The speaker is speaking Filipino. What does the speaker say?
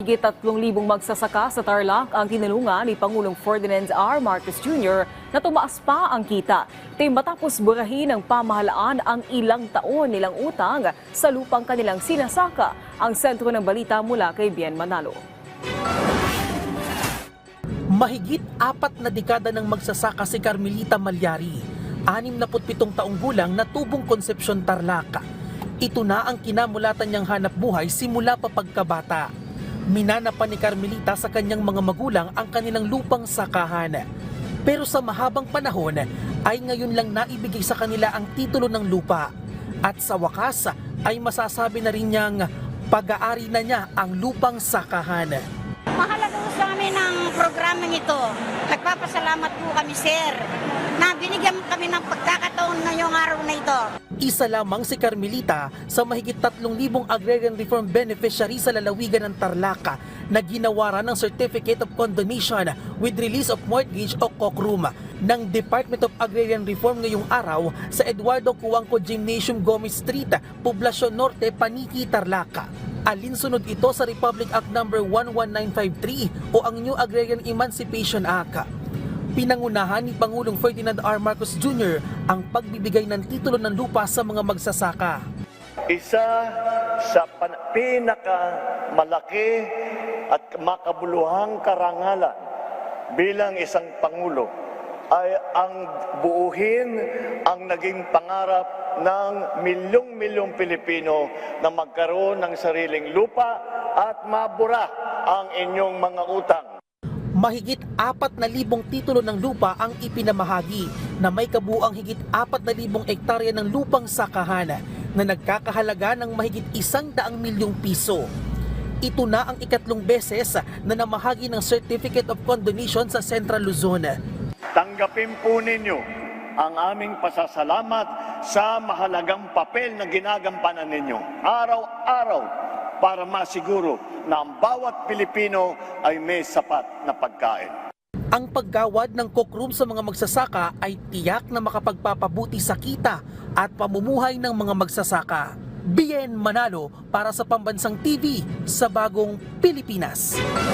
Mahigit 3,000 magsasaka sa Tarlac ang tinulungan ni Pangulong Ferdinand R. Marcos Jr. na tumaas pa ang kita. Ito matapos burahin ng pamahalaan ang ilang taon nilang utang sa lupang kanilang sinasaka. Ang sentro ng balita mula kay Bien Manalo. Mahigit 4 na dekada ng magsasaka si Carmelita Malyari, 67 taong gulang na tubong Concepcion, Tarlac. Ito na ang kinamulatan niyang hanap buhay simula pa pagkabata. Minanapan ni Carmelita sa kanyang mga magulang ang kanilang lupang sakahan. Pero sa mahabang panahon ay ngayon lang naibigay sa kanila ang titulo ng lupa. At sa wakas ay masasabi na rin niyang pag-aari na niya ang lupang sakahan. Mahalaga po sa amin ang programang ito. Nagpapasalamat po kami, sir, na binigyan kami ng pagkakataon ngayong araw na ito. Isa lamang si Carmelita sa mahigit 3,000 agrarian reform beneficiary sa lalawigan ng Tarlac na ginawaran ng Certificate of Condonation with Release of Mortgage o COCRUM ng Department of Agrarian Reform ngayong araw sa Eduardo Cuangco Gymnasium Gomez Street, Poblacion Norte, Paniqui, Tarlac. Alinsunod ito sa Republic Act No. 11953 o ang New Agrarian Emancipation Act. Pinangunahan ni Pangulong Ferdinand R. Marcos Jr. ang pagbibigay ng titulo ng lupa sa mga magsasaka. Isa sa pinakamalaki at makabuluhang karangalan bilang isang Pangulo ay ang buuhin ang naging pangarap ng milyong-milyong Pilipino na magkaroon ng sariling lupa at mabura ang inyong mga utang. Mahigit 4,000 titulo ng lupa ang ipinamahagi na may kabuuang higit 4,000 ektarya ng lupang sakahan na nagkakahalaga ng mahigit 100 milyong piso. Ito na ang ikatlong beses na namahagi ng Certificate of Condonation sa Central Luzon. Tanggapin po ninyo ang aming pasasalamat sa mahalagang papel na ginagampanan ninyo araw-araw para masiguro na ang bawat Pilipino ay may sapat na pagkain. Ang paggawad ng COCRUM sa mga magsasaka ay tiyak na makapagpapabuti sa kita at pamumuhay ng mga magsasaka. Bien Manalo para sa Pambansang TV sa Bagong Pilipinas.